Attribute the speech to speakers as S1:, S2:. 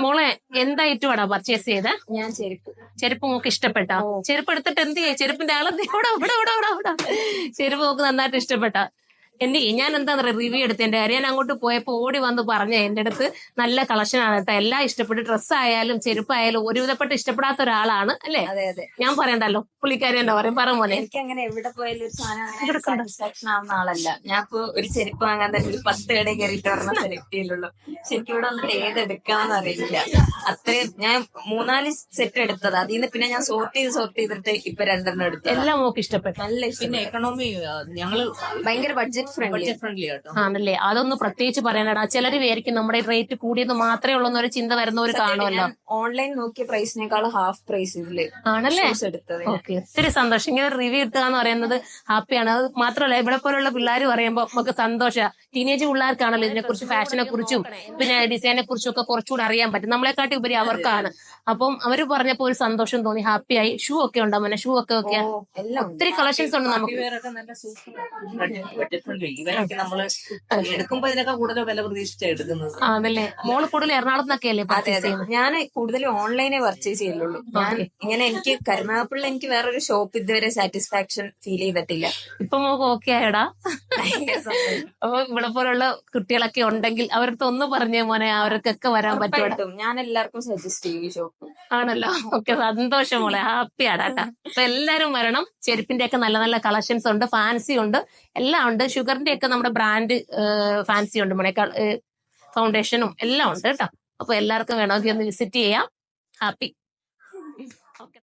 S1: മോളെ എന്തായിട്ടുവാടാ പർച്ചേസ് ചെയ്ത?
S2: ഞാൻ ചെരുപ്പ്
S1: ചെരുപ്പ് മോക്ക് ഇഷ്ടപ്പെട്ടാ? ചെരുപ്പ് എടുത്തിട്ട് എന്ത് ചെയ്യും? ചെരുപ്പിന്റെ ആളെ ചെരുപ്പ് മോക്ക് നന്നായിട്ട് ഇഷ്ടപ്പെട്ടാ? ഞാൻ എന്താ പറയാ റിവ്യൂ എടുത്തതിന്റെ കാര്യം. ഞാൻ അങ്ങോട്ട് പോയപ്പോ ഓടി വന്ന് പറഞ്ഞ എന്റെ അടുത്ത് നല്ല കളക്ഷൻ ആണ് കേട്ടോ, എല്ലാം ഇഷ്ടപ്പെട്ടു. ഡ്രസ്സ് ആയാലും ചെരുപ്പായാലും ഒരുവിധപ്പെട്ട് ഇഷ്ടപ്പെടാത്ത ഒരാളാണ് അല്ലേ?
S2: അതെ അതെ.
S1: ഞാൻ പറയണ്ടല്ലോ, പുള്ളിക്കാരി എന്താ പറയും, പറ മോനെ.
S2: എനിക്ക് അങ്ങനെ എവിടെ പോയാലും ഒരു സാധനം സാറ്റിസ്ഫാക്ഷൻ ആവുന്ന ആളല്ല ഞാൻ. ഇപ്പൊ ഒരു ചെരുപ്പ് വാങ്ങാൻ തന്നെ ഒരു 10 കട കയറിയിട്ട് പറഞ്ഞ സെലക്ട് ചെയ്യുള്ളൂ. ശരിക്കും ഇവിടെ വന്നിട്ട് ഏതെടുക്കാന്ന് അറിയില്ല. അത്രയും ഞാൻ 3-4 സെറ്റ് എടുത്തത്. അതിൽ നിന്ന് പിന്നെ ഞാൻ സോർട്ട് ചെയ്തിട്ട് ഇപ്പൊ 2 എടുത്തു.
S1: എല്ലാം മോക്ക് ഇഷ്ടപ്പെട്ടു.
S2: നല്ല
S3: പിന്നെ എക്കണോമി ഞങ്ങള്
S2: ഭയങ്കര ബഡ്ജറ്റ്
S3: ഫ്രണ്ട്ലി ആട്ടോ.
S1: ആണല്ലേ? അതൊന്ന് പ്രത്യേകിച്ച് പറയാനടാ. ചിലര് വിചാരിക്കും നമ്മുടെ റേറ്റ് കൂടിയത് മാത്രമേ ഉള്ളൂ എന്നൊരു ചിന്ത വരുന്നവര് കാണുമല്ലോ.
S2: ഓൺലൈൻ നോക്കിയ പ്രൈസിനേക്കാൾ ഹാഫ് പ്രൈസ് ഇതില്
S1: ആണല്ലേ?
S2: എടുത്തത്.
S1: ഓക്കെ, ഒത്തിരി സന്തോഷം. ഇങ്ങനെ റിവ്യൂ ഇട്ടുക എന്ന് പറയുന്നത് ഹാപ്പിയാണ്. അത് മാത്രമല്ല ഇവിടെ പോലുള്ള പിള്ളേർ പറയുമ്പോൾ നമുക്ക് സന്തോഷം. ടീനേജ് പിള്ളേർക്കാണല്ലോ ഇതിനെ കുറിച്ച്, ഫാഷനെ കുറിച്ചും പിന്നെ ഡിസൈനെ കുറിച്ചും ഒക്കെ കുറച്ചുകൂടി അറിയാൻ പറ്റും. നമ്മളെക്കാട്ടി ഉപരി അവർക്കാണ്. അപ്പം അവര് പറഞ്ഞപ്പോ ഒരു സന്തോഷം തോന്നി, ഹാപ്പിയായി. ഷൂ ഒക്കെ ഉണ്ടോ മോനെ? ഷൂ ഒക്കെ ഒത്തിരി കളക്ഷൻസ് ഉണ്ട് നമുക്ക്.
S3: ഇവരൊക്കെ നല്ല ബഡ്ജറ്റ് ഫ്രണ്ട്ലി. ഇവരൊക്കെ നമ്മള് എടുക്കുമ്പോ ഇതിനൊക്കെ കൂടുതൽ വില പ്രതീക്ഷിച്ചാണ് എടുക്കുന്നത്.
S1: ആണല്ലേ? മോള് കൂടുതൽ എറണാകുളത്ത് നിന്നൊക്കെ അല്ലേ പർച്ചേസ് ചെയ്യുന്നത്?
S2: ഞാൻ കൂടുതലും ഓൺലൈനെ പർച്ചേസ് ചെയ്യുള്ളൂ. ഞാൻ ഇങ്ങനെ എനിക്ക് കരുനാഗപ്പള്ളിയിൽ എനിക്ക് വേറൊരു ഷോപ്പ് ഇതുവരെ സാറ്റിസ്ഫാക്ഷൻ ഫീൽ ചെയ്തിട്ടില്ല.
S1: ഇപ്പൊ മോക്ക് ഓക്കെ ആയടാ? അപ്പൊ ഇവിടെ പോലുള്ള കുട്ടികളൊക്കെ ഉണ്ടെങ്കിൽ അവർക്ക് ഒന്ന് പറഞ്ഞേ മോനെ, അവർക്കൊക്കെ വരാൻ പറ്റും.
S2: ഞാൻ എല്ലാവർക്കും സജസ്റ്റ് ചെയ്യും ഈ ഷോപ്പ്.
S1: ആണല്ലോ? ഓക്കെ, സന്തോഷം മോളെ, ഹാപ്പിയാണ് കേട്ടാ. അപ്പൊ എല്ലാരും വരണം. ചെരുപ്പിന്റെ ഒക്കെ നല്ല നല്ല കളക്ഷൻസ് ഉണ്ട്, ഫാൻസി ഉണ്ട്, എല്ലാം ഉണ്ട്. ഷുഗറിന്റെ ഒക്കെ നമ്മുടെ ബ്രാൻഡ് ഫാൻസി ഉണ്ട് മോനെ, ഫൗണ്ടേഷനും എല്ലാം ഉണ്ട് കേട്ടോ. അപ്പൊ എല്ലാവർക്കും വേണമെങ്കിൽ ഒന്ന് വിസിറ്റ് ചെയ്യാം. ഹാപ്പി.